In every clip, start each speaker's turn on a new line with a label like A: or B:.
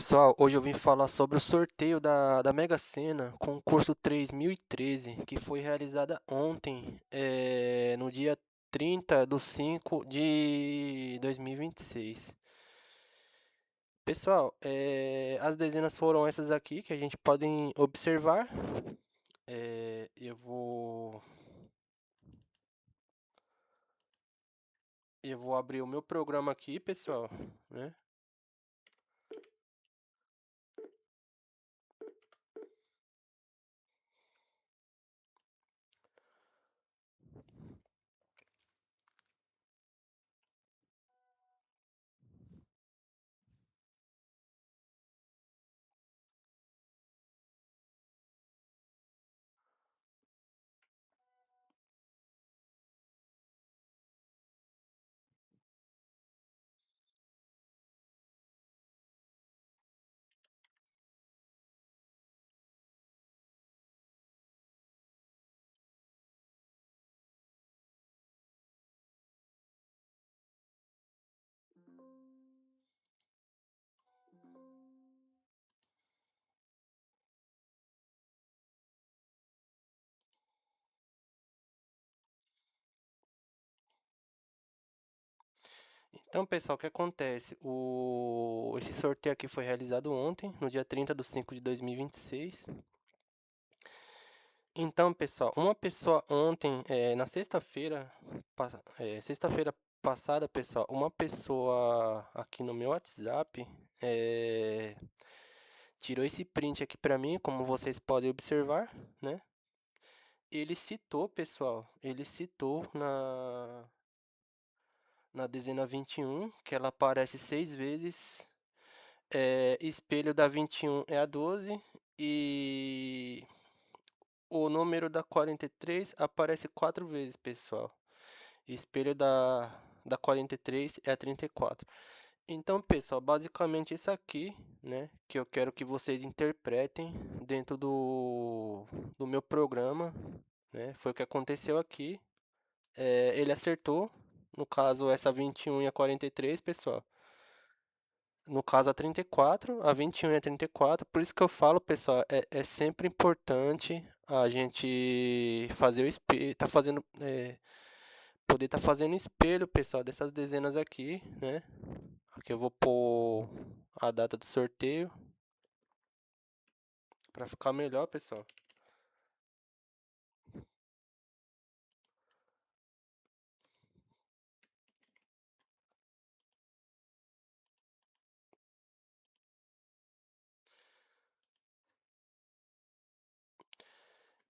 A: Pessoal, hoje eu vim falar sobre o sorteio da Mega Sena, concurso 3013, que foi realizada ontem, no dia 30/5/2026. Pessoal, as dezenas foram essas aqui que a gente pode observar. Eu vou abrir o meu programa aqui, pessoal, né? Então, pessoal, o que acontece? Esse sorteio aqui foi realizado ontem, no dia 30/5/2026. Então, pessoal, uma pessoa ontem, na sexta-feira, sexta-feira passada, pessoal, uma pessoa aqui no meu WhatsApp eh, tirou esse print aqui para mim, como vocês podem observar, né? Ele citou, pessoal, ele citou na dezena 21, que ela aparece 6 vezes. Espelho da 21 é a 12 e o número da 43 aparece 4 vezes, pessoal. Espelho da 43 é a 34. Então, pessoal, basicamente isso aqui, né, que eu quero que vocês interpretem dentro do meu programa, né, foi o que aconteceu aqui. Ele acertou, no caso, essa 21 e a 43, pessoal. No caso, a 34, a 21 e a 34. Por isso que eu falo, pessoal, é sempre importante a gente fazer o espelho, poder estar fazendo espelho, pessoal, dessas dezenas aqui, né? Aqui eu vou pôr a data do sorteio para ficar melhor, pessoal.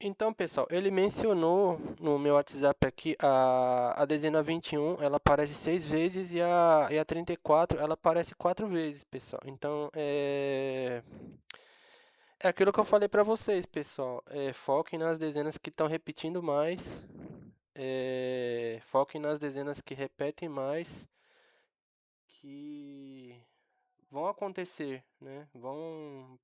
A: Então, pessoal, ele mencionou no meu WhatsApp aqui a dezena 21, ela aparece 6 vezes e a 34, ela aparece 4 vezes, pessoal. Então, é aquilo que eu falei para vocês, pessoal. Foquem nas dezenas que estão repetindo mais, foquem nas dezenas que repetem mais, que vão acontecer, né? Vão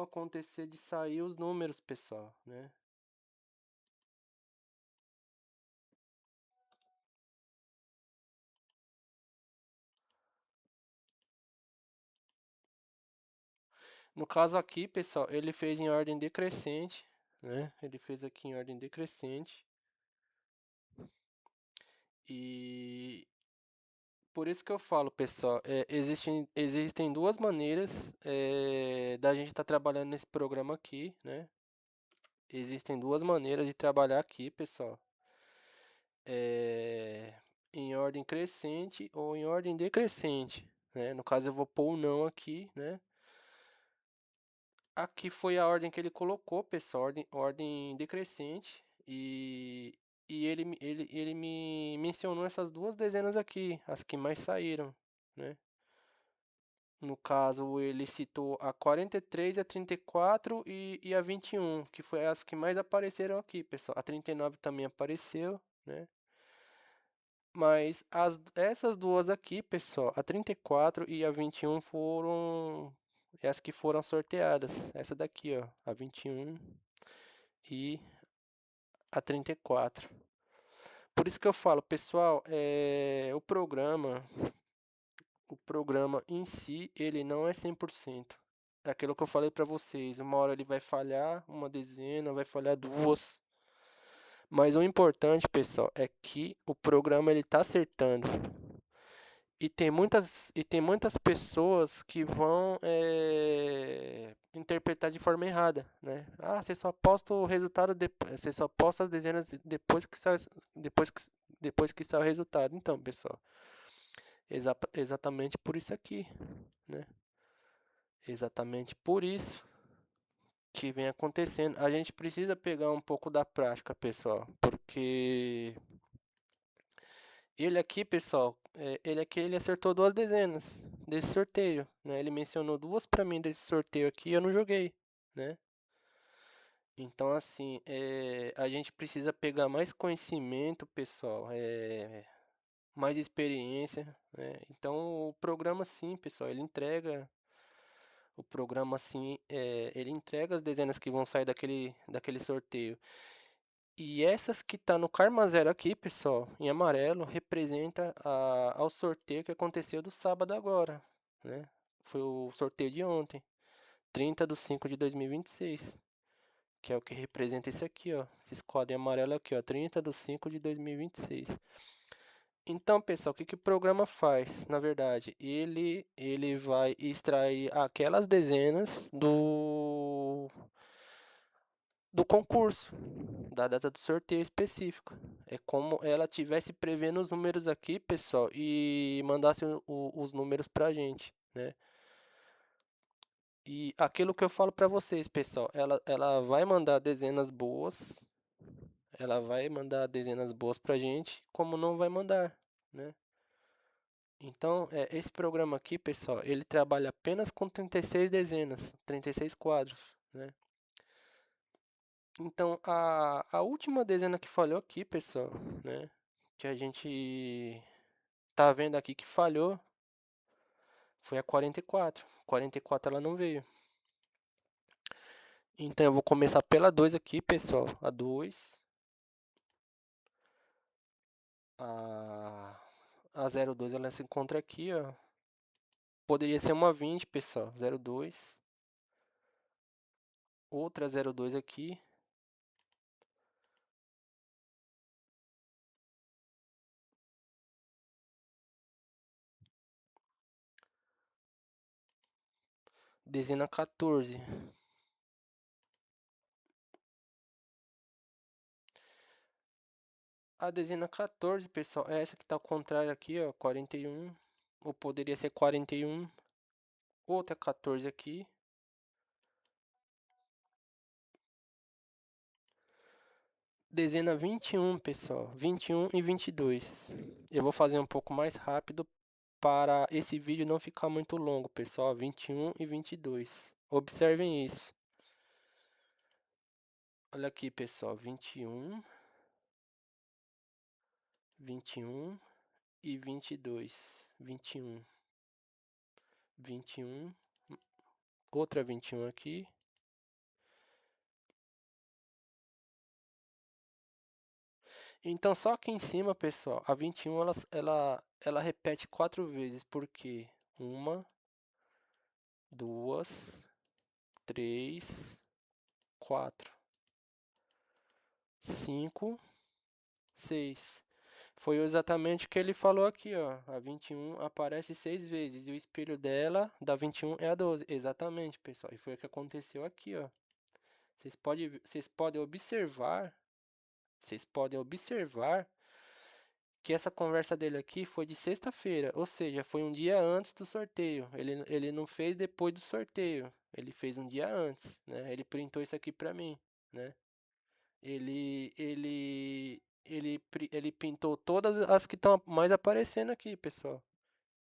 A: acontecer de sair os números, pessoal, né? No caso aqui, pessoal, ele fez em ordem decrescente, né? Ele fez aqui em ordem decrescente. E por isso que eu falo, pessoal, existem duas maneiras da gente estar trabalhando nesse programa aqui, né? Existem duas maneiras de trabalhar aqui, pessoal. É, em ordem crescente ou em ordem decrescente, né? No caso, eu vou pôr o não aqui, né? Aqui foi a ordem que ele colocou, pessoal, ordem decrescente. E ele me mencionou essas duas dezenas aqui, as que mais saíram, né? No caso, ele citou a 43, a 34 e a 21, que foi as que mais apareceram aqui, pessoal. A 39 também apareceu, né? Mas essas duas aqui, pessoal, a 34 e a 21 foram as que foram sorteadas. Essa daqui, ó, a 21 e a 34. Por isso que eu falo, pessoal, o programa o programa em si, ele não é 100%. É aquilo que eu falei para vocês, uma hora ele vai falhar uma dezena, vai falhar duas. Mas o importante, pessoal, é que o programa ele tá acertando. E tem muitas pessoas que vão interpretar de forma errada, né? Ah, você só posta o resultado você só posta as dezenas depois que depois que sai o resultado. Então, pessoal, exatamente por isso aqui, né? Exatamente por isso que vem acontecendo. A gente precisa pegar um pouco da prática, pessoal, porque ele aqui, pessoal, ele aqui ele acertou duas dezenas desse sorteio, né? Ele mencionou duas para mim desse sorteio aqui, e eu não joguei, né? Então, assim, a gente precisa pegar mais conhecimento, pessoal, mais experiência, né? Então, o programa, sim, pessoal, ele entrega as dezenas que vão sair daquele sorteio. E essas que tá no Karma Zero aqui, pessoal, em amarelo, representa ao sorteio que aconteceu do sábado agora, né? Foi o sorteio de ontem, 30/5/2026, que é o que representa esse aqui, ó. Esse quadro em amarelo aqui, ó, 30/5/2026. Então, pessoal, o que que o programa faz? Na verdade, ele vai extrair aquelas dezenas do concurso, da data do sorteio específico. É como ela tivesse prevendo os números aqui, pessoal, e mandasse os números pra gente, né? E aquilo que eu falo pra vocês, pessoal, ela vai mandar dezenas boas, ela vai mandar dezenas boas pra gente, como não vai mandar, né? Então, esse programa aqui, pessoal, ele trabalha apenas com 36 dezenas, 36 quadros, né? Então, a última dezena que falhou aqui, pessoal, né? Que a gente tá vendo aqui que falhou foi a 44. 44 ela não veio. Então, eu vou começar pela 2 aqui, pessoal. A 2. A 02 ela se encontra aqui, ó. Poderia ser uma 20, pessoal. 02. Outra 02 aqui. Dezena 14. A dezena 14, pessoal, é essa que tá ao contrário aqui, ó, 41. Ou poderia ser 41. Outra 14 aqui. Dezena 21, pessoal. 21 e 22. Eu vou fazer um pouco mais rápido para esse vídeo não ficar muito longo, pessoal. 21 e 22. Observem isso. Olha aqui, pessoal. 21, 21 e 22. 21, 21. Outra 21 aqui. Então, só aqui em cima, pessoal, a 21 ela repete 4 vezes, porque uma, duas, três, 4, 5, 6. Foi exatamente o que ele falou aqui, ó. A 21 aparece 6 vezes e o espelho dela, da 21, é a 12. Exatamente, pessoal. E foi o que aconteceu aqui, ó. Vocês podem observar que essa conversa dele aqui foi de sexta-feira, ou seja, foi um dia antes do sorteio. Ele não fez depois do sorteio, ele fez um dia antes, né? Ele printou isso aqui pra mim, né? Ele pintou todas as que estão mais aparecendo aqui, pessoal,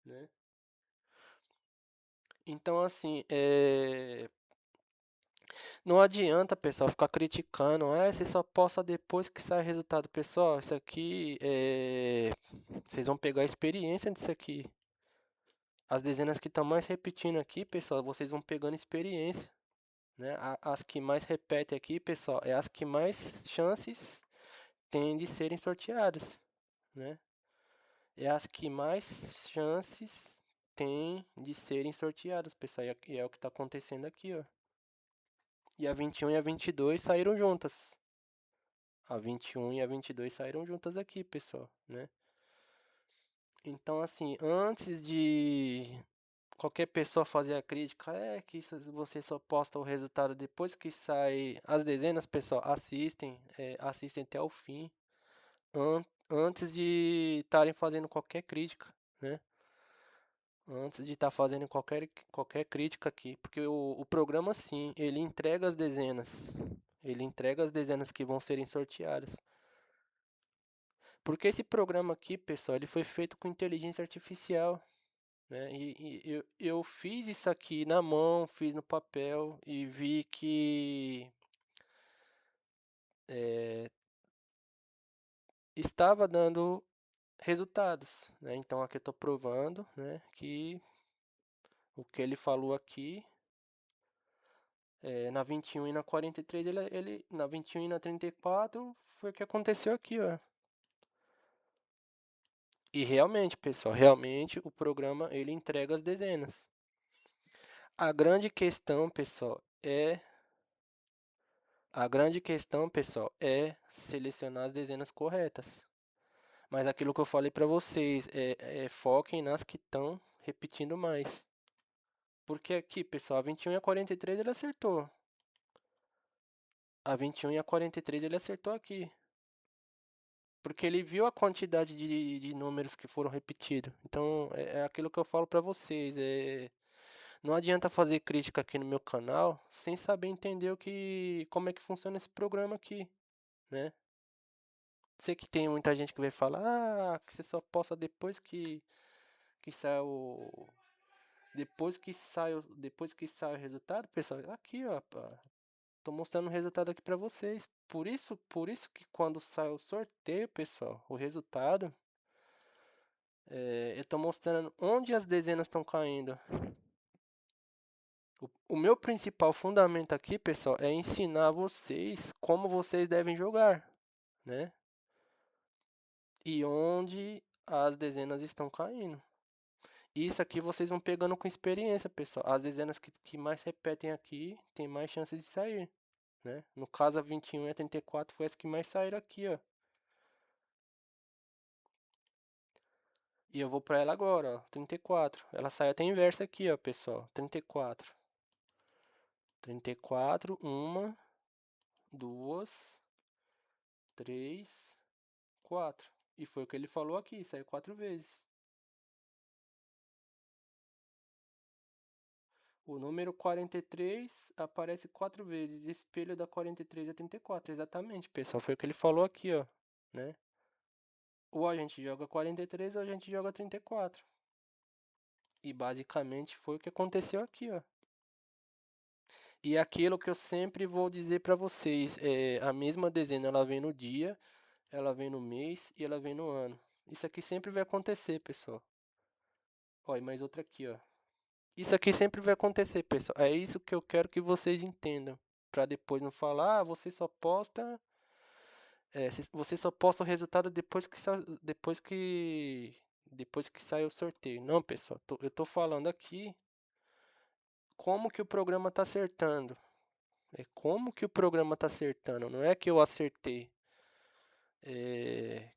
A: né? Então, assim, não adianta, pessoal, ficar criticando. Você só posta depois que sai o resultado. Pessoal, isso aqui vocês vão pegar a experiência disso aqui. As dezenas que estão mais repetindo aqui, pessoal, vocês vão pegando experiência, né? As que mais repetem aqui, pessoal, é as que mais chances têm de serem sorteadas, né? É as que mais chances tem de serem sorteadas, pessoal. E é o que está acontecendo aqui, ó. E a 21 e a 22 saíram juntas. A 21 e a 22 saíram juntas aqui, pessoal, né? Então, assim, antes de qualquer pessoa fazer a crítica, é que você só posta o resultado depois que sai as dezenas, pessoal, assistem até o fim, antes de estarem fazendo qualquer crítica, né? Antes de estar fazendo qualquer crítica aqui, porque o programa, sim, ele entrega as dezenas, que vão serem sorteadas. Porque esse programa aqui, pessoal, ele foi feito com inteligência artificial, né? E eu fiz isso aqui na mão, fiz no papel e vi que estava dando resultados, né? Então aqui eu estou provando, né, que o que ele falou aqui na 21 e na 43, na 21 e na 34 foi o que aconteceu aqui, ó. E realmente, pessoal, realmente o programa ele entrega as dezenas. A grande questão, pessoal, é selecionar as dezenas corretas. Mas aquilo que eu falei para vocês, foquem nas que estão repetindo mais. Porque aqui, pessoal, a 21 e a 43 ele acertou. A 21 e a 43 ele acertou aqui. Porque ele viu a quantidade de números que foram repetidos. Então, é aquilo que eu falo para vocês. Não adianta fazer crítica aqui no meu canal sem saber entender como é que funciona esse programa aqui, né? Sei que tem muita gente que vai falar, que você só posta que sai o depois que sai o resultado, pessoal. Aqui, ó, tô mostrando o resultado aqui para vocês. Por isso que quando sai o sorteio, pessoal, o resultado, eu tô mostrando onde as dezenas estão caindo. O meu principal fundamento aqui, pessoal, é ensinar vocês como vocês devem jogar, né? E onde as dezenas estão caindo. Isso aqui vocês vão pegando com experiência, pessoal. As dezenas que mais repetem aqui tem mais chances de sair, né? No caso, a 21 e a 34 foi as que mais saíram aqui, ó. E eu vou para ela agora, ó, 34. Ela sai até inversa aqui, ó, pessoal. 34. 34, uma, duas, três, 4. E foi o que ele falou aqui, saiu 4 vezes. O número 43 aparece 4 vezes. Espelho da 43 é 34. Exatamente, pessoal. Foi o que ele falou aqui, ó. Né? Ou a gente joga 43 ou a gente joga 34. E basicamente foi o que aconteceu aqui, ó. E aquilo que eu sempre vou dizer para vocês, a mesma dezena ela vem no dia, ela vem no mês e ela vem no ano. Isso aqui sempre vai acontecer, pessoal. Ó, e mais outra aqui, ó. Isso aqui sempre vai acontecer, pessoal. É isso que eu quero que vocês entendam. Pra depois não falar, você só posta o resultado depois que sai o sorteio. Não, pessoal, eu tô falando aqui como que o programa tá acertando. É como que o programa tá acertando. Não é que eu acertei.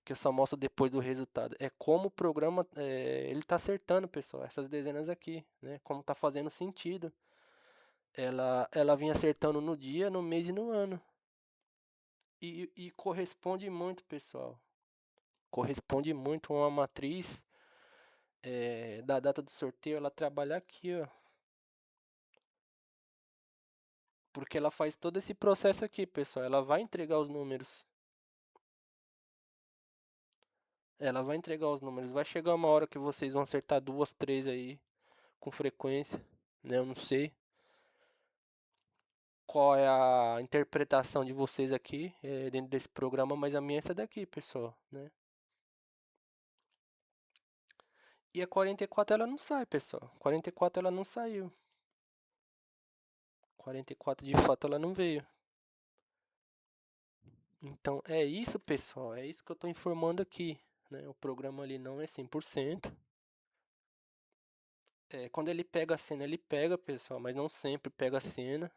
A: Que eu só mostro depois do resultado. É como o programa ele tá acertando, pessoal. Essas dezenas aqui, né? Como tá fazendo sentido. Ela vinha acertando no dia, no mês e no ano. E corresponde muito, pessoal. Corresponde muito a uma matriz da data do sorteio. Ela trabalha aqui, ó. Porque ela faz todo esse processo aqui, pessoal. Ela vai entregar os números. Ela vai entregar os números. Vai chegar uma hora que vocês vão acertar duas, três aí com frequência, né? Eu não sei qual é a interpretação de vocês aqui dentro desse programa, mas a minha é essa daqui, pessoal, né? E a 44 ela não sai, pessoal. 44 ela não saiu. 44 de fato ela não veio. Então é isso, pessoal. É isso que eu estou informando aqui, né? O programa ali não é 100%. Quando ele pega a cena, ele pega, pessoal, mas não sempre pega a cena.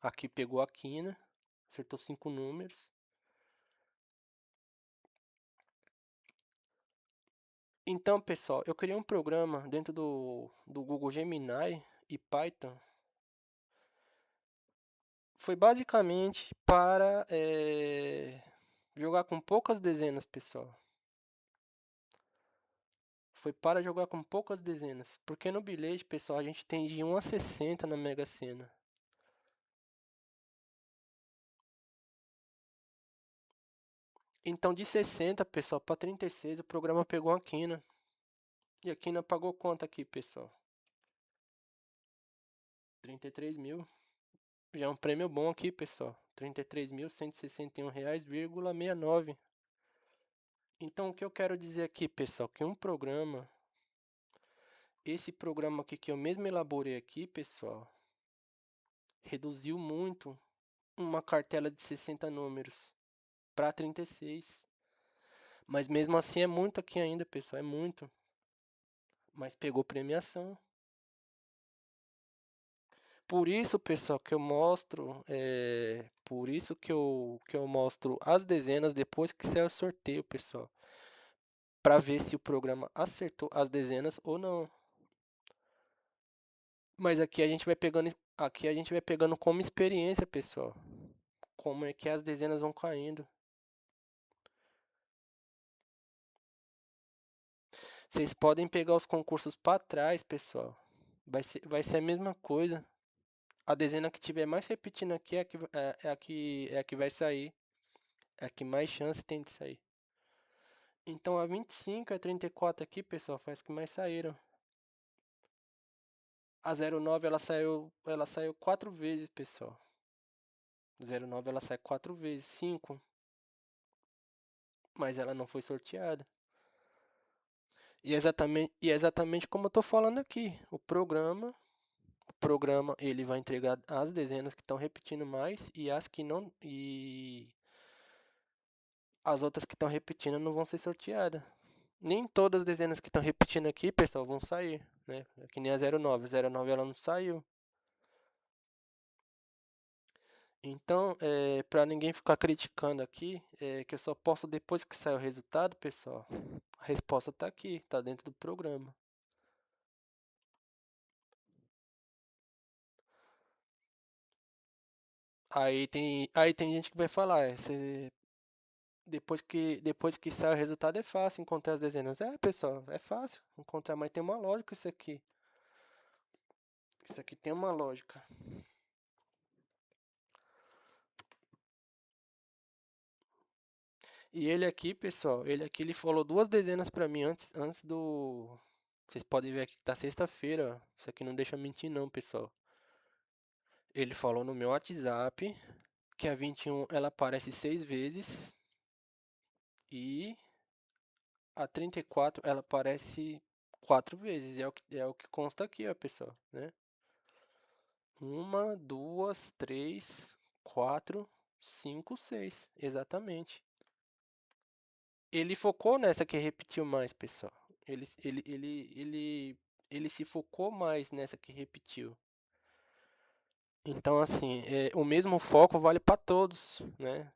A: Aqui pegou a quina, acertou 5 números. Então, pessoal, eu criei um programa dentro do Google Gemini e Python. Foi basicamente para jogar com poucas dezenas, pessoal. Foi para jogar com poucas dezenas. Porque no bilhete, pessoal, a gente tem de 1 a 60 na Mega Sena. Então, de 60, pessoal, para 36, o programa pegou a quina. E a quina pagou quanto aqui, pessoal? 33 mil. Já é um prêmio bom aqui, pessoal. R$ 33.161,69. Então, o que eu quero dizer aqui, pessoal, que esse programa aqui que eu mesmo elaborei aqui, pessoal, reduziu muito uma cartela de 60 números para 36. Mas mesmo assim é muito aqui ainda, pessoal, é muito. Mas pegou premiação. Por isso, pessoal, que eu mostro, por isso que eu mostro as dezenas depois que sair o sorteio, pessoal, para ver se o programa acertou as dezenas ou não. Mas aqui a gente vai pegando como experiência, pessoal, como é que as dezenas vão caindo. Vocês podem pegar os concursos para trás, pessoal. Vai ser a mesma coisa. A dezena que tiver mais repetindo aqui é a que vai sair. É a que mais chance tem de sair. Então a 25 e a 34 aqui, pessoal, foi as que mais saíram. A 09 ela saiu 4 vezes, pessoal. 09 ela sai 4 vezes, 5, mas ela não foi sorteada. E é exatamente como eu tô falando aqui. O programa ele vai entregar as dezenas que estão repetindo mais e as que não e as outras que estão repetindo não vão ser sorteadas. Nem todas as dezenas que estão repetindo aqui, pessoal, vão sair, né? É que nem a 09. A 09 ela não saiu. Então, para ninguém ficar criticando aqui, que eu só posto depois que sai o resultado, pessoal. A resposta tá aqui, tá dentro do programa. Aí tem gente que vai falar, depois que sai o resultado é fácil encontrar as dezenas. Pessoal, é fácil encontrar, mas tem uma lógica isso aqui. Isso aqui tem uma lógica. E ele aqui, pessoal, ele falou duas dezenas pra mim antes do. Vocês podem ver aqui que tá sexta-feira. Ó. Isso aqui não deixa mentir não, pessoal. Ele falou no meu WhatsApp que a 21 ela aparece 6 vezes e a 34 ela aparece 4 vezes. É o que consta aqui, ó, pessoal, né? Uma, duas, três, quatro, cinco, seis. Exatamente. Ele focou nessa que repetiu mais, pessoal. Ele se focou mais nessa que repetiu. Então, assim, o mesmo foco vale para todos, né?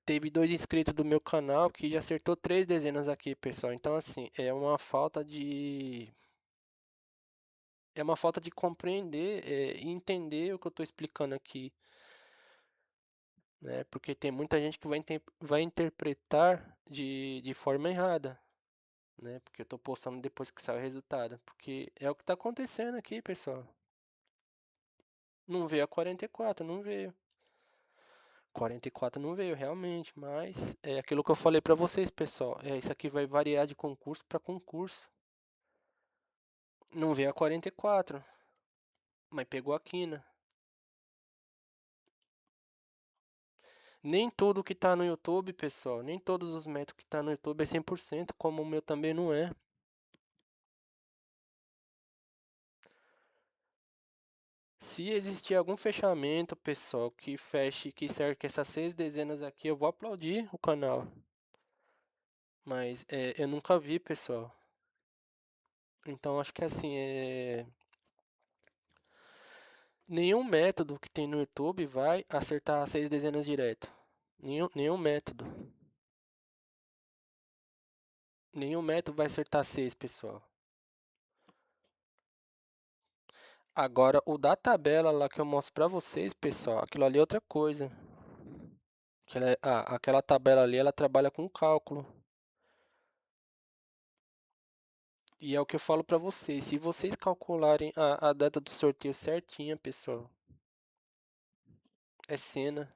A: Teve 2 inscritos do meu canal que já acertou 3 dezenas aqui, pessoal. Então, assim, é uma falta de compreender e entender o que eu estou explicando aqui, né? Porque tem muita gente que vai interpretar de forma errada, né? Porque eu estou postando depois que sai o resultado. Porque é o que está acontecendo aqui, pessoal. Não veio a 44, não veio. 44 não veio realmente, mas é aquilo que eu falei para vocês, pessoal. Isso aqui vai variar de concurso para concurso. Não veio a 44, mas pegou a quina. Nem tudo que tá no YouTube, pessoal, nem todos os métodos que tá no YouTube é 100%, como o meu também não é. Se existir algum fechamento, pessoal, que feche, que cerque essas 6 dezenas aqui, eu vou aplaudir o canal. Mas eu nunca vi, pessoal. Então acho que assim, nenhum método que tem no YouTube vai acertar 6 dezenas direto. Nenhum método. Nenhum método vai acertar 6, pessoal. Agora, o da tabela lá que eu mostro pra vocês, pessoal, aquilo ali é outra coisa. Aquela tabela ali, ela trabalha com cálculo. E é o que eu falo pra vocês. Se vocês calcularem a data do sorteio certinha, pessoal, é cena.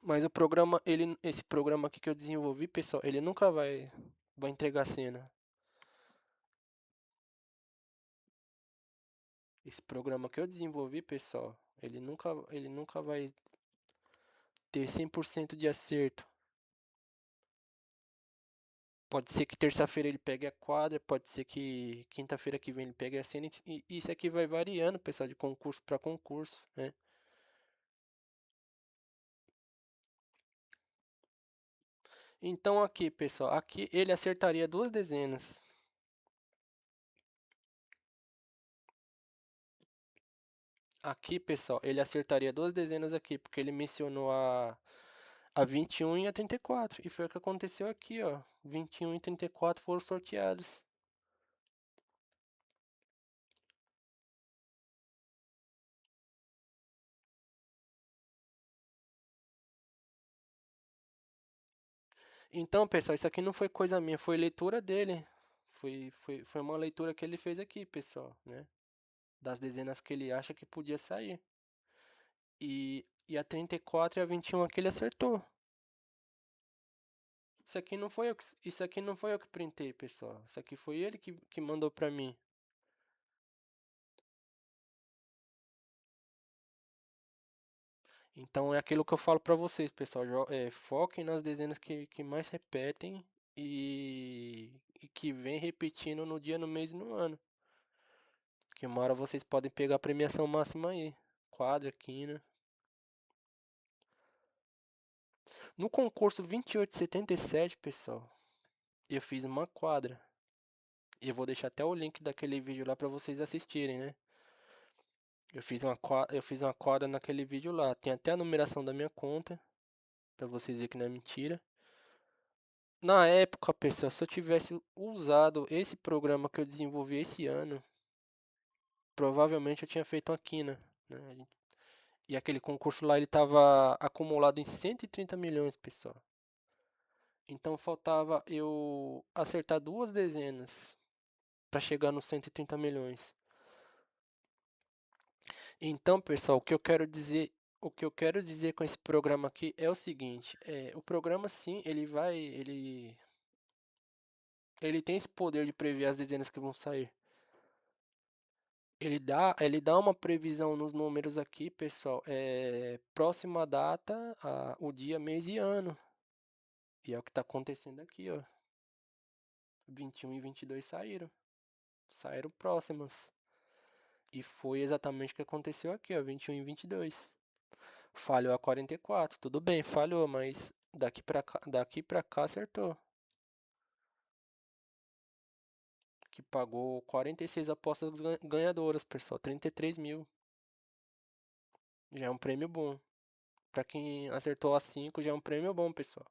A: Mas o programa, esse programa aqui que eu desenvolvi, pessoal, ele nunca vai entregar cena. Esse programa que eu desenvolvi, pessoal, ele nunca vai ter 100% de acerto. Pode ser que terça-feira ele pegue a quadra, pode ser que quinta-feira que vem ele pegue a cena. E isso aqui vai variando, pessoal, de concurso para concurso, né? Então aqui, pessoal, aqui ele acertaria 2 dezenas. Aqui, pessoal, ele acertaria 2 dezenas aqui, porque ele mencionou a 21 e a 34. E foi o que aconteceu aqui, ó. 21 e 34 foram sorteados. Então, pessoal, isso aqui não foi coisa minha, foi leitura dele. Foi uma leitura que ele fez aqui, pessoal, né? Das dezenas que ele acha que podia sair. E a 34 e a 21 aqui ele acertou. Isso aqui não foi eu que printei, pessoal. Isso aqui foi ele que mandou pra mim. Então é aquilo que eu falo pra vocês, pessoal. Foquem nas dezenas que mais repetem e que vem repetindo no dia, no mês e no ano. Que uma hora vocês podem pegar a premiação máxima aí. Quadra, quina. No concurso 2877, pessoal, eu fiz uma quadra. E eu vou deixar até o link daquele vídeo lá pra vocês assistirem, né? Eu fiz uma quadra naquele vídeo lá. Tem até a numeração da minha conta, pra vocês verem que não é mentira. Na época, pessoal, se eu tivesse usado esse programa que eu desenvolvi esse ano, provavelmente eu tinha feito uma quina, né? E aquele concurso lá, ele estava acumulado em 130 milhões, pessoal. Então faltava eu acertar 2 dezenas para chegar nos 130 milhões. Então, pessoal, o que eu quero dizer com esse programa aqui é o seguinte, o programa sim, ele tem esse poder de prever as dezenas que vão sair. Ele dá uma previsão nos números aqui, pessoal, próxima data, o dia, mês e ano. E é o que está acontecendo aqui, ó. 21 e 22 saíram próximas. E foi exatamente o que aconteceu aqui, ó, 21 e 22. Falhou a 44, tudo bem, falhou, mas daqui pra cá acertou. Que pagou 46 apostas ganhadoras, pessoal, 33 mil. Já é um prêmio bom. Pra quem acertou as 5, já é um prêmio bom, pessoal.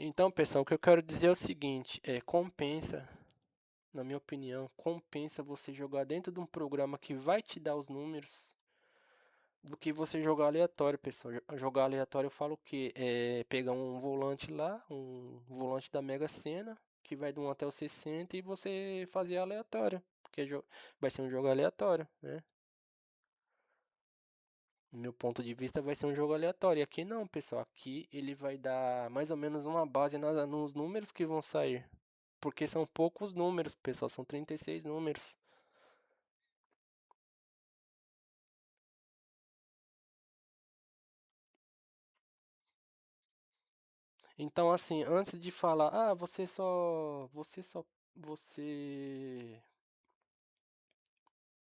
A: Então, pessoal, o que eu quero dizer é o seguinte, compensa, na minha opinião, compensa você jogar dentro de um programa que vai te dar os números do que você jogar aleatório, pessoal. Jogar aleatório eu falo o quê? É pegar um volante lá, um volante da Mega Sena, que vai de 1 até o 60 e você fazer aleatório, porque vai ser um jogo aleatório, né? No meu ponto de vista vai ser um jogo aleatório. E aqui não, pessoal. Aqui ele vai dar mais ou menos uma base nos números que vão sair. Porque são poucos números, pessoal. São 36 números. Então, assim, antes de falar, você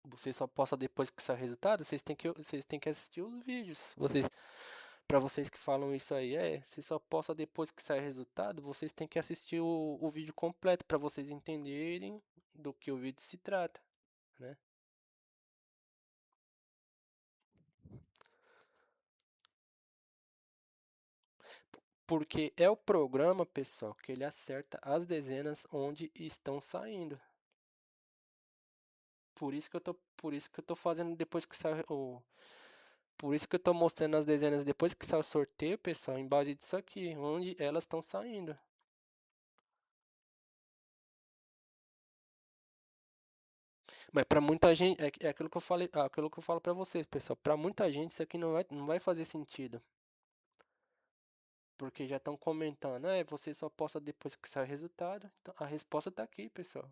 A: Você só posta depois que sai o resultado, vocês têm que assistir os vídeos. Para vocês que falam isso aí, você só posta depois que sai o resultado, vocês têm que assistir o vídeo completo para vocês entenderem do que o vídeo se trata, né? Porque é o programa, pessoal, que ele acerta as dezenas onde estão saindo. Por isso que eu tô fazendo depois que sai o. Por isso que eu tô mostrando as dezenas depois que sai o sorteio, pessoal, em base disso aqui, onde elas estão saindo. Mas para muita gente, é aquilo que eu falei, aquilo que eu falo para vocês, pessoal. Para muita gente isso aqui não vai fazer sentido. Porque já estão comentando, você só posta depois que sai o resultado. Então, a resposta tá aqui, pessoal.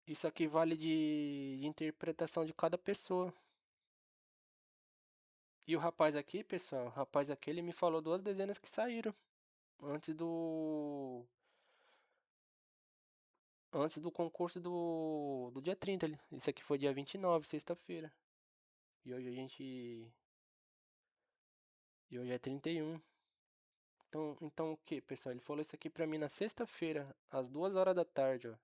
A: Isso aqui vale de interpretação de cada pessoa. E o rapaz aqui, pessoal, o rapaz aqui, ele me falou duas dezenas que saíram antes do concurso do dia 30. Isso aqui foi dia 29, sexta-feira. E hoje a gente. E hoje é 31. Então o que, pessoal? Ele falou isso aqui pra mim na sexta-feira, às 2 horas da tarde, ó.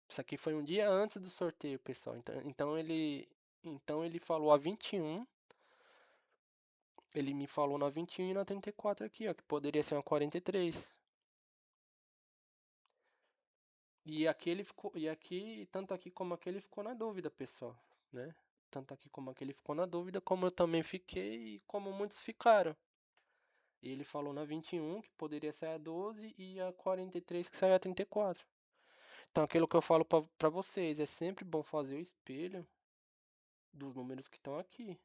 A: Isso aqui foi um dia antes do sorteio, pessoal. Então ele falou a 21. Ele me falou na 21 e na 34 aqui, ó, que poderia ser uma 43. E aqui ele ficou, e aqui, tanto aqui como aqui ele ficou na dúvida, pessoal, né? Tanto aqui como aqui ele ficou na dúvida, como eu também fiquei e como muitos ficaram. E ele falou na 21 que poderia ser a 12 e a 43 que saiu a 34. Então aquilo que eu falo pra vocês, é sempre bom fazer o espelho dos números que estão aqui.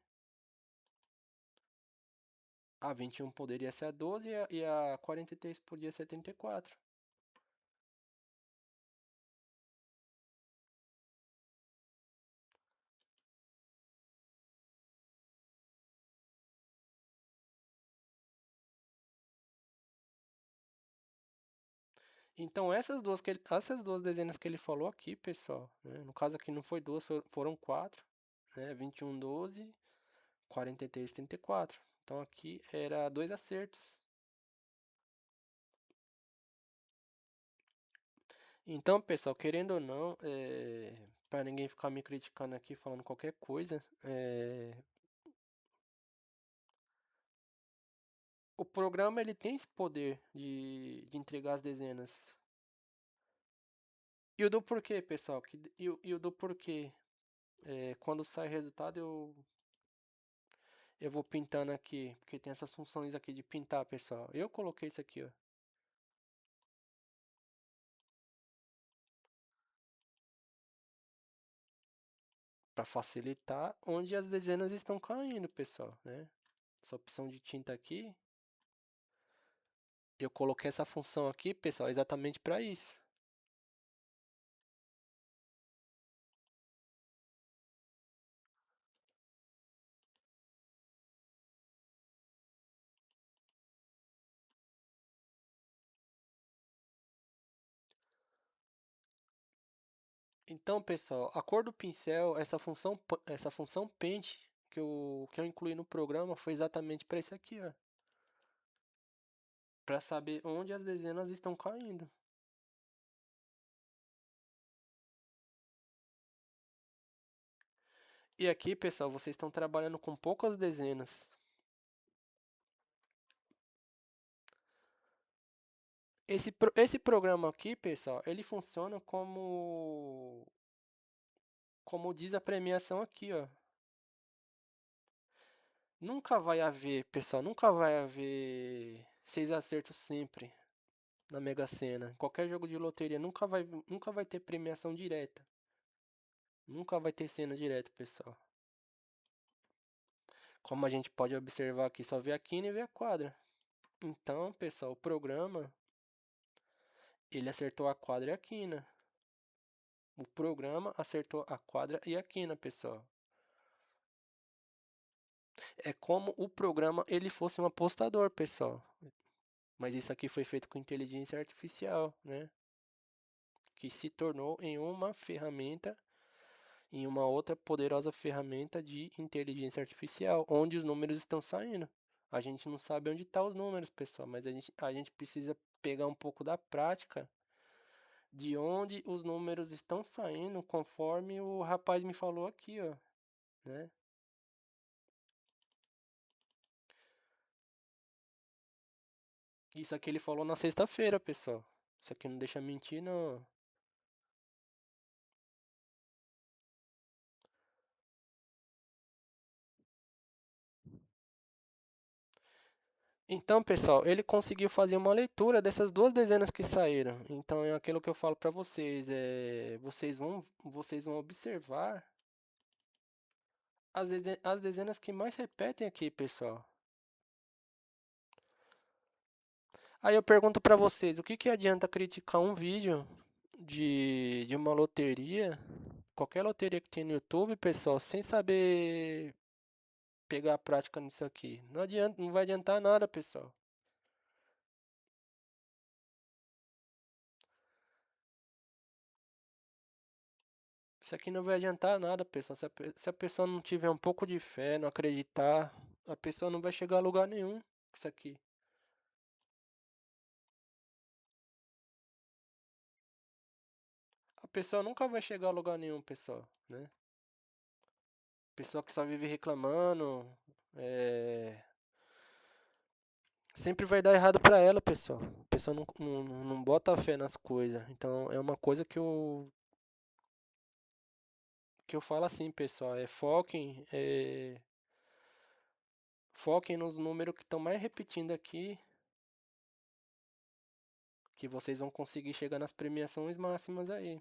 A: A 21 poderia ser a 12 e a 43 podia ser a 34. Então essas duas dezenas que ele falou aqui, pessoal, né? No caso aqui não foi duas, foram quatro, né? 21, 12, 43, 34. Então aqui era dois acertos. Então, pessoal, querendo ou não, para ninguém ficar me criticando aqui falando qualquer coisa, o programa ele tem esse poder de entregar as dezenas. E o do porquê, pessoal? E o do porquê? Quando sai o resultado, eu vou pintando aqui, porque tem essas funções aqui de pintar, pessoal. Eu coloquei isso aqui, ó, para facilitar onde as dezenas estão caindo, pessoal, né? Essa opção de tinta aqui, eu coloquei essa função aqui, pessoal, exatamente para isso. Então, pessoal, a cor do pincel, essa função Paint que eu incluí no programa foi exatamente para isso aqui, ó, para saber onde as dezenas estão caindo. E aqui, pessoal, vocês estão trabalhando com poucas dezenas. Esse programa aqui, pessoal, ele funciona como diz a premiação aqui, ó. Nunca vai haver, pessoal, nunca vai haver 6 acertos sempre na Mega Sena. Qualquer jogo de loteria nunca vai ter premiação direta. Nunca vai ter cena direta, pessoal. Como a gente pode observar aqui, só vê a quina e vê a quadra. Então, pessoal, o programa ele acertou a quadra e a quina. O programa acertou a quadra e a quina, pessoal. É como o programa ele fosse um apostador, pessoal. Mas isso aqui foi feito com inteligência artificial, né? Que se tornou em uma ferramenta, em uma outra poderosa ferramenta de inteligência artificial, onde os números estão saindo. A gente não sabe onde estão os números, pessoal, mas a gente precisa pegar um pouco da prática de onde os números estão saindo, conforme o rapaz me falou aqui, ó, né? Isso aqui ele falou na sexta-feira, pessoal. Isso aqui não deixa mentir, não. Então, pessoal, ele conseguiu fazer uma leitura dessas duas dezenas que saíram. Então, é aquilo que eu falo para vocês, vocês vão observar as dezenas que mais repetem aqui, pessoal. Aí eu pergunto para vocês, o que que adianta criticar um vídeo de uma loteria, qualquer loteria que tem no YouTube, pessoal, sem saber pegar a prática nisso aqui? Não adianta, não vai adiantar nada, pessoal. Isso aqui não vai adiantar nada, pessoal. Se a pessoa não tiver um pouco de fé, não acreditar, a pessoa não vai chegar a lugar nenhum com isso aqui. A pessoa nunca vai chegar a lugar nenhum, pessoal, né? Pessoa que só vive reclamando, é, sempre vai dar errado pra ela, pessoal. A pessoa não bota fé nas coisas. Então é uma coisa que eu falo assim, pessoal, foquem nos números que estão mais repetindo aqui, que vocês vão conseguir chegar nas premiações máximas aí.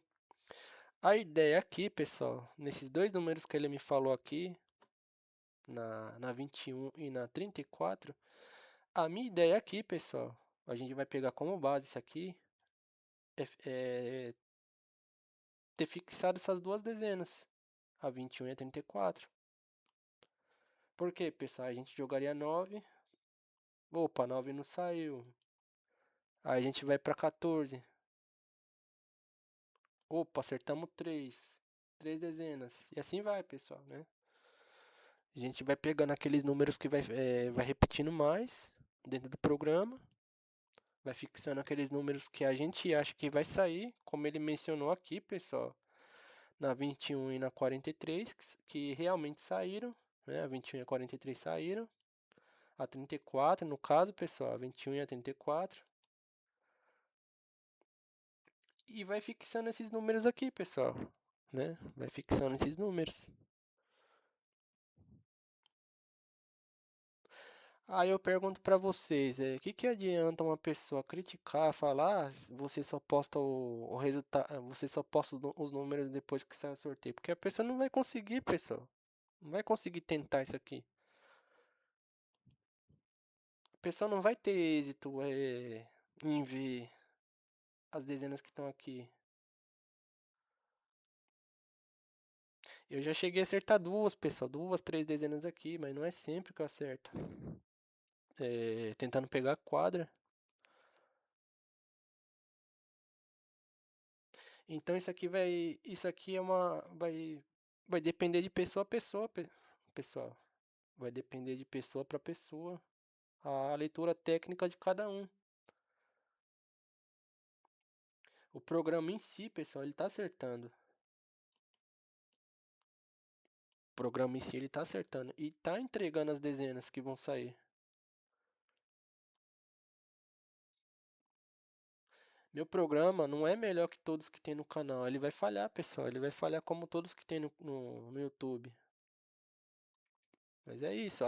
A: A ideia aqui, pessoal, nesses dois números que ele me falou aqui, na 21 e na 34, a minha ideia aqui, pessoal, a gente vai pegar como base isso aqui, é ter fixado essas duas dezenas, a 21 e a 34. Por quê, pessoal? A gente jogaria 9, opa, 9 não saiu. Aí a gente vai para 14, opa, acertamos 3 dezenas. E assim vai, pessoal, né? A gente vai pegando aqueles números que vai repetindo mais dentro do programa, vai fixando aqueles números que a gente acha que vai sair, como ele mencionou aqui, pessoal, na 21 e na 43, que realmente saíram, né? A 21 e a 43 saíram, a 34 no caso, pessoal, a 21 e a 34. E vai fixando esses números aqui, pessoal, né? Vai fixando esses números. Aí eu pergunto pra vocês, que adianta uma pessoa criticar, falar, você só posta o resultado, você só posta os números depois que sai o sorteio, porque a pessoa não vai conseguir, pessoal. Não vai conseguir tentar isso aqui. A pessoa não vai ter êxito em ver as dezenas que estão aqui. Eu já cheguei a acertar duas, pessoal, duas, três dezenas aqui, mas não é sempre que eu acerto. Tentando pegar a quadra. Então isso aqui vai depender de pessoa a pessoa, pessoal. Vai depender de pessoa para pessoa, a leitura técnica de cada um. O programa em si, pessoal, ele tá acertando. O programa em si, ele tá acertando e tá entregando as dezenas que vão sair. Meu programa não é melhor que todos que tem no canal. Ele vai falhar, pessoal. Ele vai falhar como todos que tem no YouTube. Mas é isso.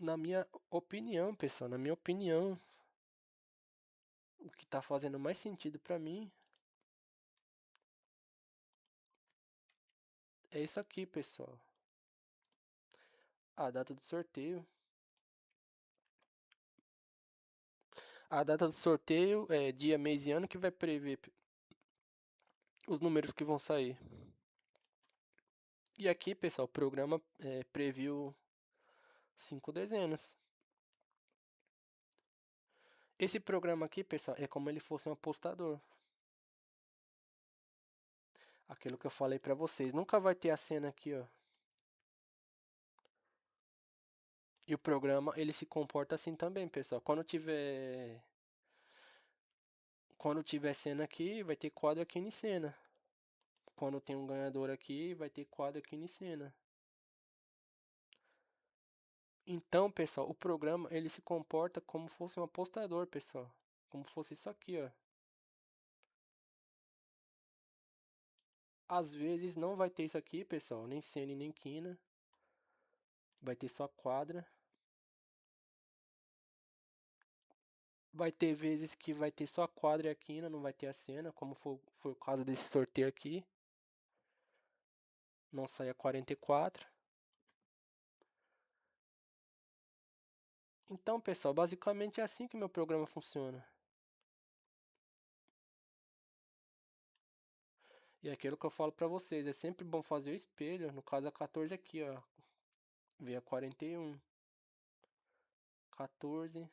A: Na minha opinião, pessoal, na minha opinião, o que tá fazendo mais sentido para mim é isso aqui, pessoal. A data do sorteio. A data do sorteio é dia, mês e ano que vai prever os números que vão sair. E aqui, pessoal, o programa previu 5 dezenas. Esse programa aqui, pessoal, é como ele fosse um apostador. Aquilo que eu falei para vocês. Nunca vai ter a cena aqui, ó. E o programa, ele se comporta assim também, pessoal. Quando tiver cena aqui, vai ter quadro aqui em cena. Quando tem um ganhador aqui, vai ter quadro aqui em cena. Então, pessoal, o programa, ele se comporta como fosse um apostador, pessoal. Como fosse isso aqui, ó. Às vezes não vai ter isso aqui, pessoal, nem cena e nem quina. Vai ter só quadra. Vai ter vezes que vai ter só a quadra e a quina, não vai ter a cena, como foi o caso desse sorteio aqui. Não sai a 44. Então, pessoal, basicamente é assim que meu programa funciona. E é aquilo que eu falo pra vocês, é sempre bom fazer o espelho, no caso a 14 aqui, ó. Ver a 41. 14.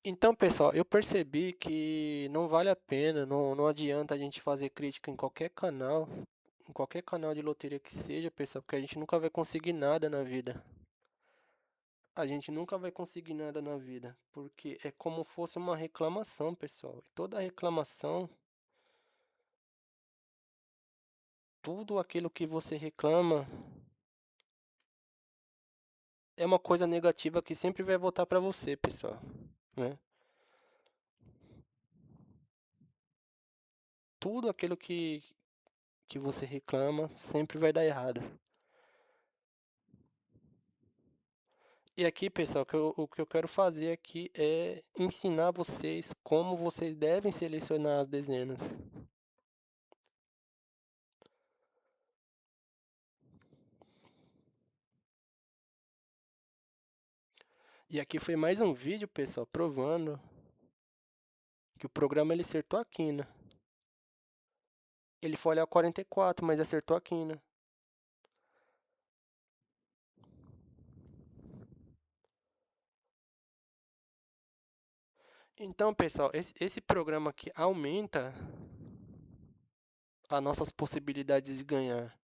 A: Então, pessoal, eu percebi que não vale a pena, não adianta a gente fazer crítica em qualquer canal de loteria que seja, pessoal, porque a gente nunca vai conseguir nada na vida. A gente nunca vai conseguir nada na vida, porque é como fosse uma reclamação, pessoal. E toda reclamação, tudo aquilo que você reclama, é uma coisa negativa que sempre vai voltar para você, pessoal, né? Tudo aquilo que você reclama sempre vai dar errado. E aqui, pessoal, o que eu quero fazer aqui é ensinar vocês como vocês devem selecionar as dezenas. E aqui foi mais um vídeo, pessoal, provando que o programa ele acertou a quina. Ele foi olhar o 44, mas acertou a quina. Então, pessoal, esse programa aqui aumenta as nossas possibilidades de ganhar.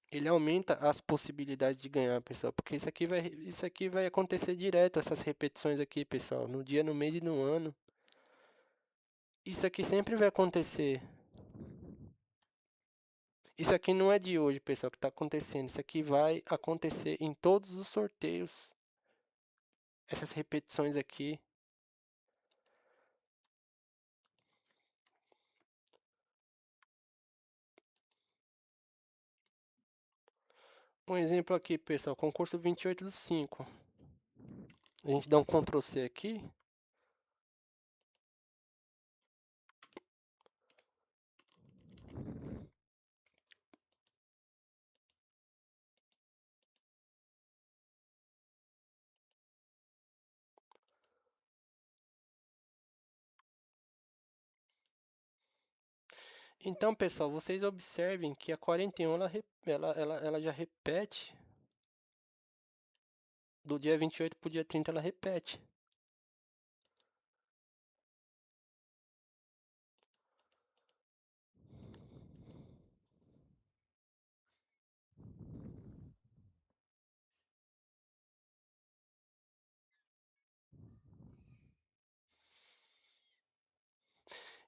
A: Ele aumenta as possibilidades de ganhar, pessoal, porque isso aqui vai acontecer direto, essas repetições aqui, pessoal, no dia, no mês e no ano. Isso aqui sempre vai acontecer. Isso aqui não é de hoje, pessoal, que está acontecendo. Isso aqui vai acontecer em todos os sorteios. Essas repetições aqui. Um exemplo aqui, pessoal, concurso 28/5. A gente dá um Ctrl C aqui. Então, pessoal, vocês observem que a 41 ela já repete. Do dia 28 para o dia 30 ela repete.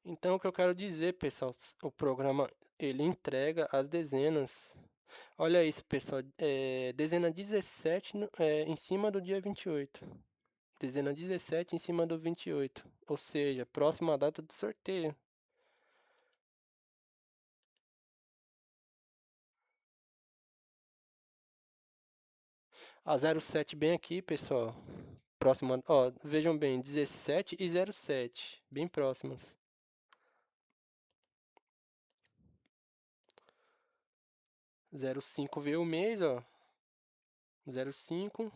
A: Então, o que eu quero dizer, pessoal, o programa ele entrega as dezenas. Olha isso, pessoal, dezena 17 em cima do dia 28. Dezena 17 em cima do 28, ou seja, próxima data do sorteio. A 07 bem aqui, pessoal. Próxima, ó, vejam bem, 17 e 07, bem próximas. 05 veio o mês, ó. 05,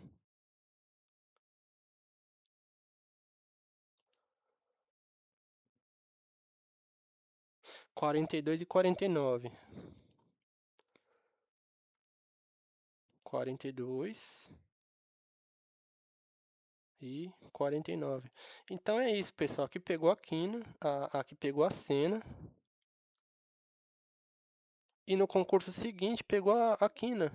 A: 42 e 49. 42 e 49. Então é isso, pessoal. Aqui pegou a quina, aqui pegou a sena. E no concurso seguinte pegou a quina.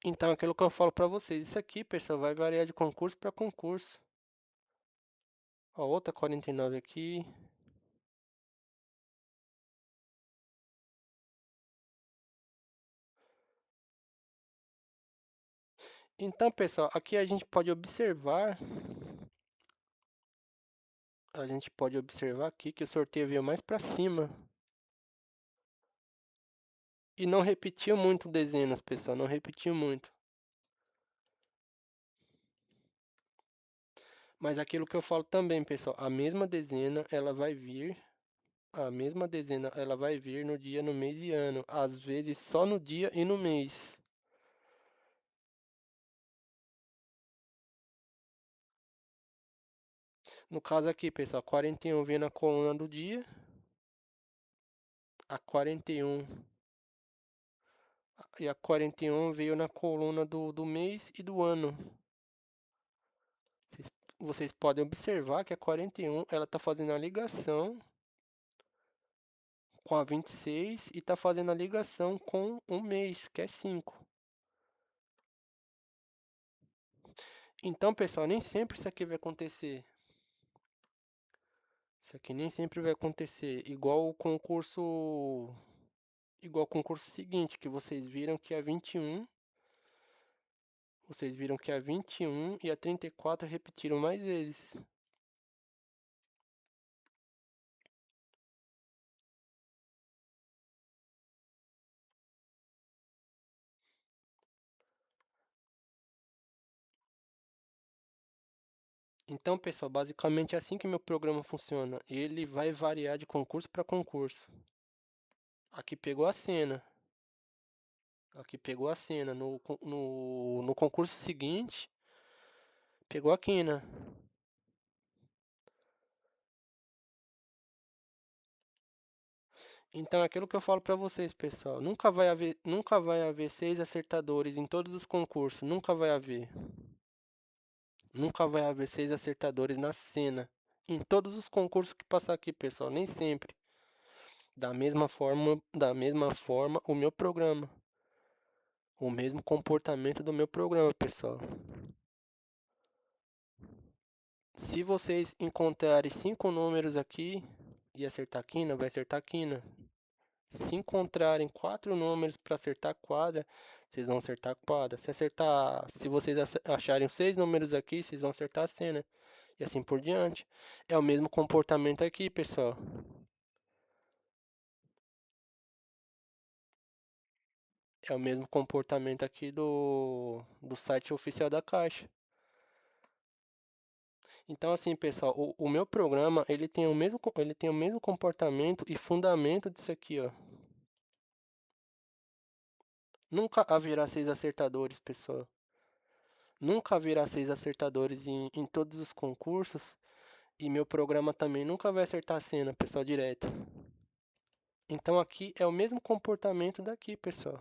A: Então aquilo que eu falo para vocês, isso aqui, pessoal, vai variar de concurso para concurso. Ó, outra 49 aqui. Então, pessoal, aqui a gente pode observar aqui que o sorteio veio mais para cima. E não repetiu muito dezenas, pessoal, não repetiu muito. Mas aquilo que eu falo também, pessoal, a mesma dezena, ela vai vir no dia, no mês e ano, às vezes só no dia e no mês. No caso aqui, pessoal, 41 vem na coluna do dia, a 41 e a 41 veio na coluna do mês e do ano. Vocês, vocês podem observar que a 41 ela está fazendo a ligação com a 26 e está fazendo a ligação com um mês, que é 5. Então, pessoal, nem sempre isso aqui vai acontecer. Isso aqui nem sempre vai acontecer. Igual o concurso seguinte, que vocês viram que a 21. Vocês viram que a 21 e a 34 repetiram mais vezes. Então, pessoal, basicamente é assim que meu programa funciona. Ele vai variar de concurso para concurso. Aqui pegou a cena. Aqui pegou a cena. No concurso seguinte, pegou a quina. Então, é aquilo que eu falo para vocês, pessoal. Nunca vai haver 6 acertadores em todos os concursos. Nunca vai haver. Nunca vai haver 6 acertadores na cena. Em todos os concursos que passar aqui, pessoal. Nem sempre. Da mesma forma, o meu programa. O mesmo comportamento do meu programa, pessoal. Se vocês encontrarem 5 números aqui e acertar a quina, vai acertar a quina. Se encontrarem 4 números para acertar a quadra, vocês vão acertar a quadra. Se vocês acharem 6 números aqui, vocês vão acertar a cena. E assim por diante. É o mesmo comportamento aqui, pessoal. É o mesmo comportamento aqui do site oficial da Caixa. Então, assim, pessoal, o meu programa, ele tem o mesmo comportamento e fundamento disso aqui, ó. Nunca haverá 6 acertadores, pessoal. Nunca haverá 6 acertadores em todos os concursos. E meu programa também nunca vai acertar a cena, pessoal, direto. Então aqui é o mesmo comportamento daqui, pessoal.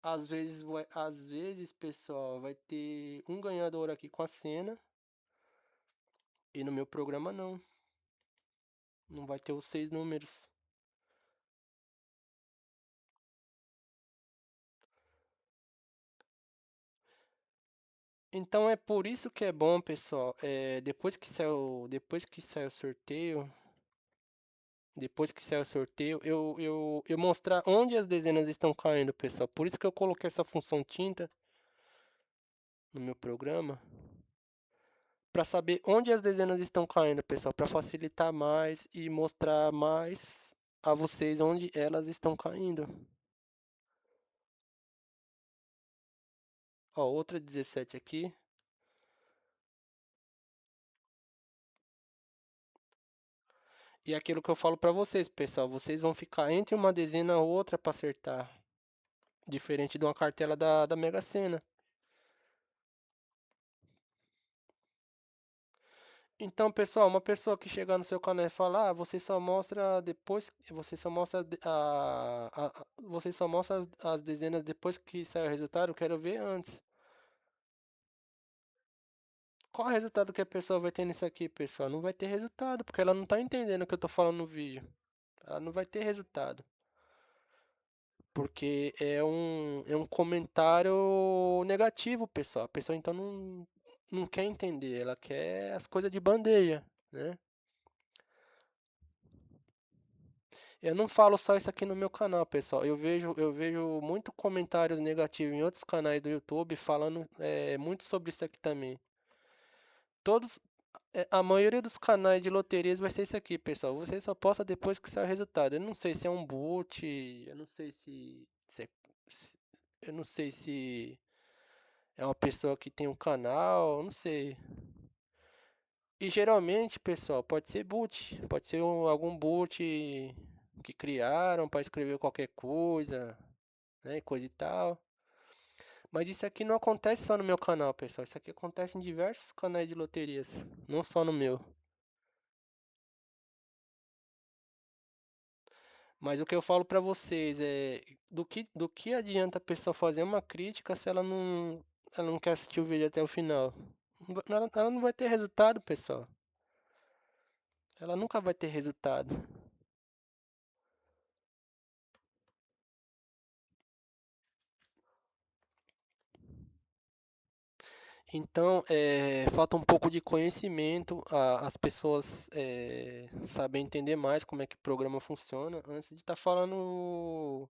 A: Às vezes, pessoal, vai ter um ganhador aqui com a cena. E no meu programa não. Não vai ter os 6 números. Então é por isso que é bom, pessoal. Depois que sai o sorteio, eu mostrar onde as dezenas estão caindo, pessoal. Por isso que eu coloquei essa função tinta no meu programa, para saber onde as dezenas estão caindo, pessoal, para facilitar mais e mostrar mais a vocês onde elas estão caindo. Ó, outra 17 aqui. E é aquilo que eu falo para vocês, pessoal, vocês vão ficar entre uma dezena e outra para acertar. Diferente de uma cartela da Mega Sena. Então, pessoal, uma pessoa que chegar no seu canal e falar, ah, você só mostra depois, você só mostra você só mostra as dezenas depois que sai o resultado, eu quero ver antes. Qual o resultado que a pessoa vai ter nisso aqui, pessoal? Não vai ter resultado, porque ela não tá entendendo o que eu tô falando no vídeo. Ela não vai ter resultado. Porque é um comentário negativo, pessoal. A pessoa então não quer entender, ela quer as coisas de bandeja, né? Eu não falo só isso aqui no meu canal, pessoal. Eu vejo muito comentários negativos em outros canais do YouTube falando muito sobre isso aqui também. Todos, a maioria dos canais de loterias vai ser isso aqui, pessoal. Você só posta depois que sai o resultado. Eu não sei se é um boot, eu não sei eu não sei se é uma pessoa que tem um canal, eu não sei. E geralmente, pessoal, pode ser boot, pode ser algum boot que criaram para escrever qualquer coisa, né, coisa e tal. Mas isso aqui não acontece só no meu canal, pessoal. Isso aqui acontece em diversos canais de loterias, não só no meu. Mas o que eu falo pra vocês é do que adianta a pessoa fazer uma crítica se ela não quer assistir o vídeo até o final? Ela não vai ter resultado, pessoal. Ela nunca vai ter resultado. Então, falta um pouco de conhecimento, as pessoas sabem entender mais como é que o programa funciona antes de estar falando,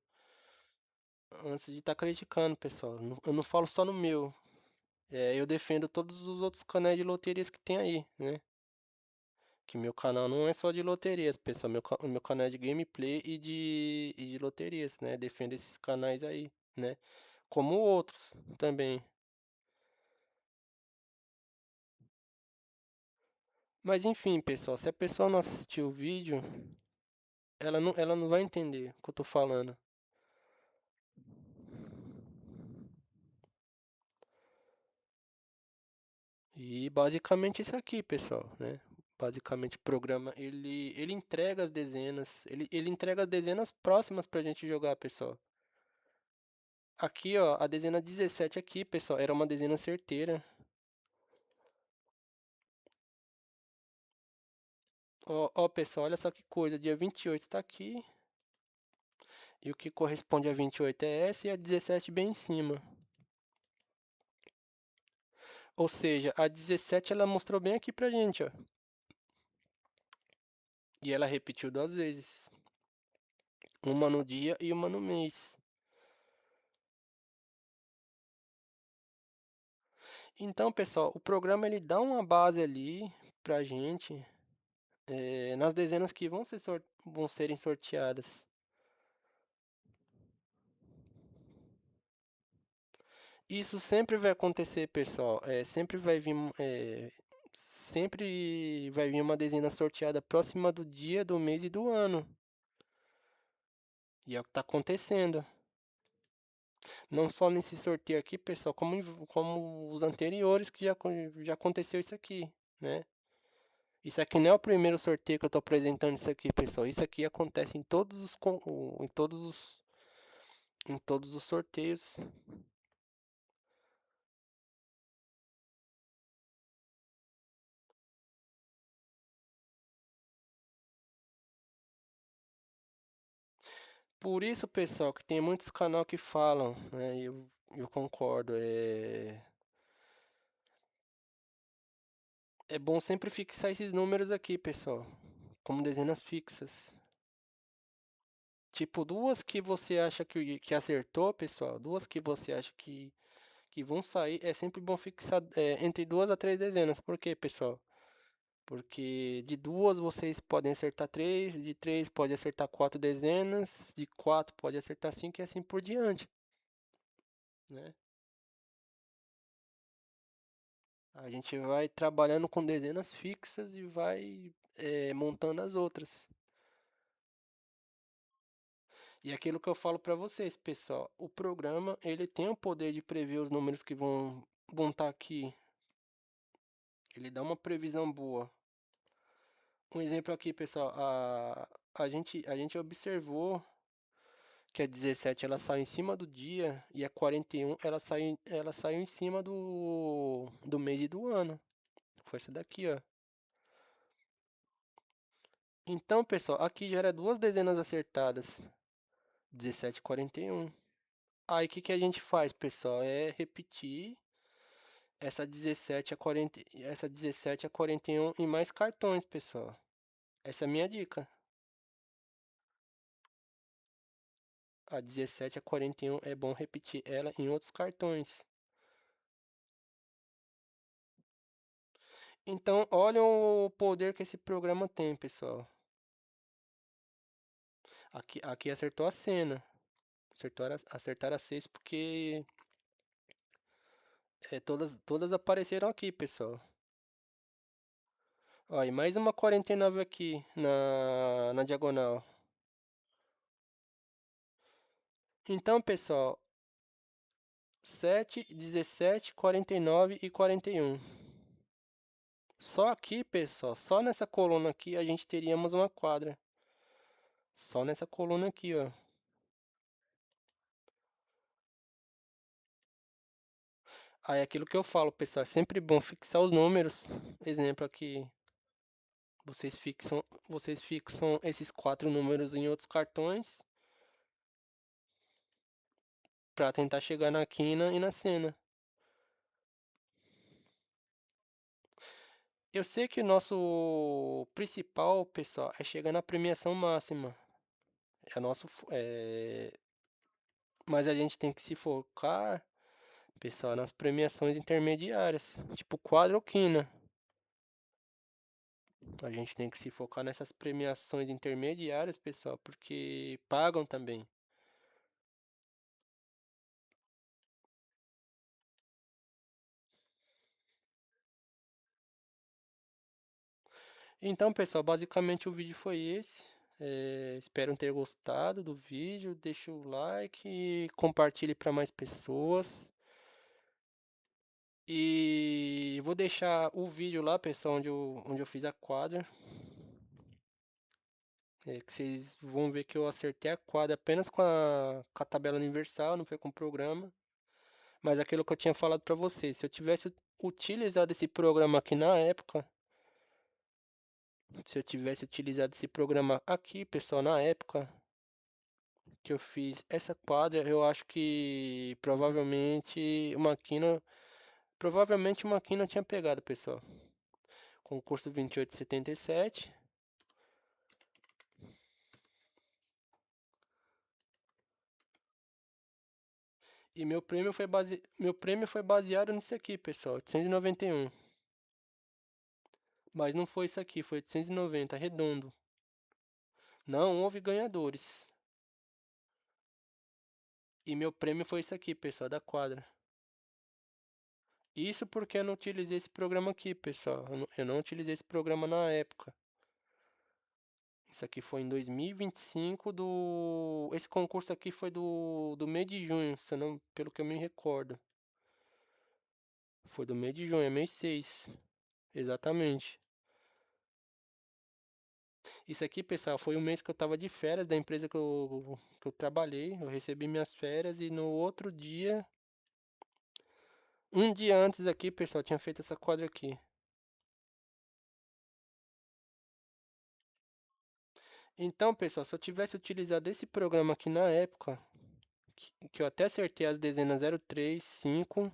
A: antes de estar criticando, pessoal. Eu não falo só no meu. Eu defendo todos os outros canais de loterias que tem aí, né? Que meu canal não é só de loterias, pessoal. O meu canal é de gameplay e de loterias, né? Defendo esses canais aí, né? Como outros também. Mas enfim, pessoal, se a pessoa não assistir o vídeo, ela não vai entender o que eu tô falando. E basicamente isso aqui, pessoal, né? Basicamente o programa, ele entrega as dezenas, ele entrega as dezenas próximas pra gente jogar, pessoal. Aqui, ó, a dezena 17 aqui, pessoal, era uma dezena certeira. Ó, ó, pessoal, olha só que coisa, dia 28 tá aqui, e o que corresponde a 28 é essa e a 17 bem em cima. Ou seja, a 17 ela mostrou bem aqui pra gente, ó. E ela repetiu duas vezes. Uma no dia e uma no mês. Então, pessoal, o programa ele dá uma base ali pra gente nas dezenas que vão serem sorteadas. Isso sempre vai acontecer, pessoal. Sempre vai vir uma dezena sorteada próxima do dia, do mês e do ano. E é o que está acontecendo. Não só nesse sorteio aqui, pessoal, como os anteriores que já aconteceu isso aqui, né? Isso aqui não é o primeiro sorteio que eu estou apresentando isso aqui, pessoal. Isso aqui acontece em todos os sorteios. Por isso, pessoal, que tem muitos canal que falam, né? E eu concordo. É bom sempre fixar esses números aqui, pessoal, como dezenas fixas. Tipo, duas que você acha que acertou, pessoal, duas que você acha que vão sair, é sempre bom fixar entre duas a três dezenas. Por quê, pessoal? Porque de duas vocês podem acertar três, de três pode acertar quatro dezenas, de quatro pode acertar cinco e assim por diante, né? A gente vai trabalhando com dezenas fixas e vai montando as outras. E aquilo que eu falo para vocês, pessoal, o programa ele tem o poder de prever os números que vão estar aqui. Ele dá uma previsão boa. Um exemplo aqui, pessoal, a gente observou que a 17 ela saiu em cima do dia e a 41 ela saiu em cima do mês e do ano. Foi essa daqui, ó. Então, pessoal, aqui já era duas dezenas acertadas. 17 e 41. Aí o que que a gente faz, pessoal? É repetir essa 17 a 41 em mais cartões, pessoal. Essa é a minha dica. A 17 a 41 é bom repetir ela em outros cartões. Então, olha o poder que esse programa tem, pessoal. Aqui acertou a cena. Acertaram a 6 porque todas apareceram aqui, pessoal. Ó, e mais uma 49 aqui na diagonal. Então, pessoal, 7, 17, 49 e 41. Só aqui, pessoal, só nessa coluna aqui a gente teríamos uma quadra. Só nessa coluna aqui, ó. Aí aquilo que eu falo, pessoal, é sempre bom fixar os números. Exemplo aqui, vocês fixam esses quatro números em outros cartões para tentar chegar na quina e na cena. Eu sei que o nosso principal, pessoal, é chegar na premiação máxima. É nosso, mas a gente tem que se focar, pessoal, nas premiações intermediárias, tipo quadra ou quina. A gente tem que se focar nessas premiações intermediárias, pessoal, porque pagam também. Então, pessoal, basicamente o vídeo foi esse. Espero ter gostado do vídeo. Deixa o like e compartilhe para mais pessoas. E vou deixar o vídeo lá, pessoal, onde eu fiz a quadra. Que vocês vão ver que eu acertei a quadra apenas com a tabela universal, não foi com o programa. Mas aquilo que eu tinha falado para vocês, se eu tivesse utilizado esse programa aqui na época, se eu tivesse utilizado esse programa aqui, pessoal, na época que eu fiz essa quadra, eu acho que provavelmente uma quina tinha pegado, pessoal. Concurso 2877. E meu prêmio foi baseado nisso aqui, pessoal, 891. Mas não foi isso aqui, foi 890, redondo. Não houve ganhadores. E meu prêmio foi isso aqui, pessoal, da quadra. Isso porque eu não utilizei esse programa aqui, pessoal. Eu não utilizei esse programa na época. Isso aqui foi em 2025 Esse concurso aqui foi do mês de junho, se eu não... pelo que eu me recordo. Foi do mês de junho, é mês 6. Exatamente. Isso aqui, pessoal, foi o mês que eu tava de férias da empresa que eu trabalhei. Eu recebi minhas férias e no outro dia, um dia antes aqui, pessoal, tinha feito essa quadra aqui. Então, pessoal, se eu tivesse utilizado esse programa aqui na época, que eu até acertei as dezenas 03, 5,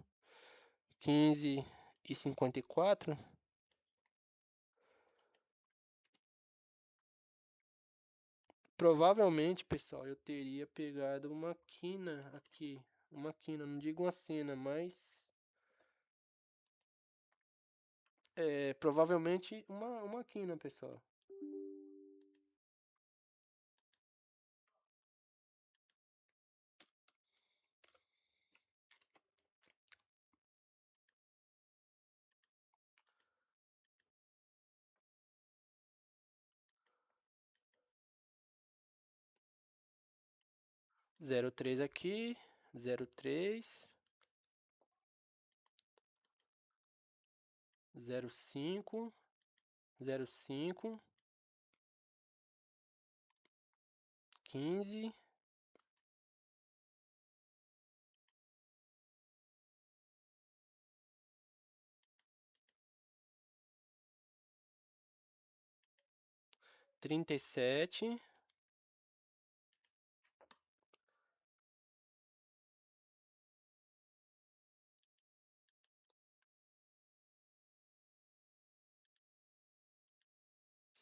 A: 15 e 54, provavelmente, pessoal, eu teria pegado uma quina aqui. Uma quina, não digo uma cena, mas provavelmente uma quina, pessoal. 03 aqui, 03, 05, 05, 15, 37,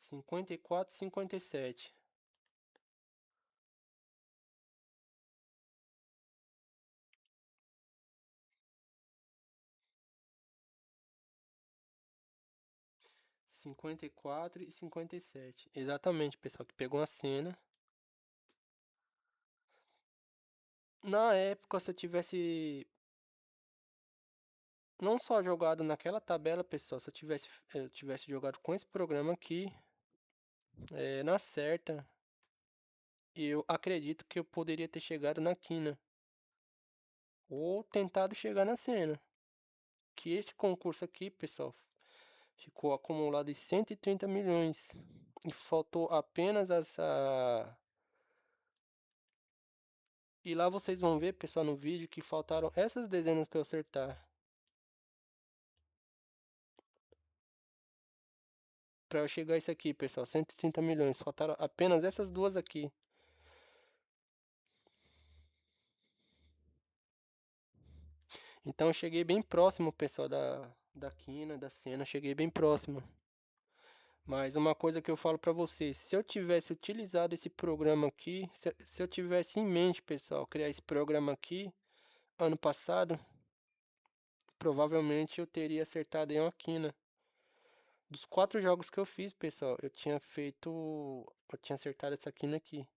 A: 54, 57. 54 e 57. Exatamente, pessoal, que pegou a cena. Na época, se eu tivesse não só jogado naquela tabela, pessoal, se eu tivesse jogado com esse programa aqui, na certa, eu acredito que eu poderia ter chegado na quina. Ou tentado chegar na cena. Que esse concurso aqui, pessoal, ficou acumulado em 130 milhões. E faltou apenas essa. E lá vocês vão ver, pessoal, no vídeo que faltaram essas dezenas para eu acertar. Para eu chegar a isso aqui, pessoal, 130 milhões. Faltaram apenas essas duas aqui. Então eu cheguei bem próximo, pessoal, da quina, da cena. Cheguei bem próximo. Mas uma coisa que eu falo para vocês, se eu tivesse utilizado esse programa aqui, se eu tivesse em mente, pessoal, criar esse programa aqui ano passado, provavelmente eu teria acertado em uma quina. Dos 4 jogos que eu fiz, pessoal, eu tinha acertado essa quina aqui.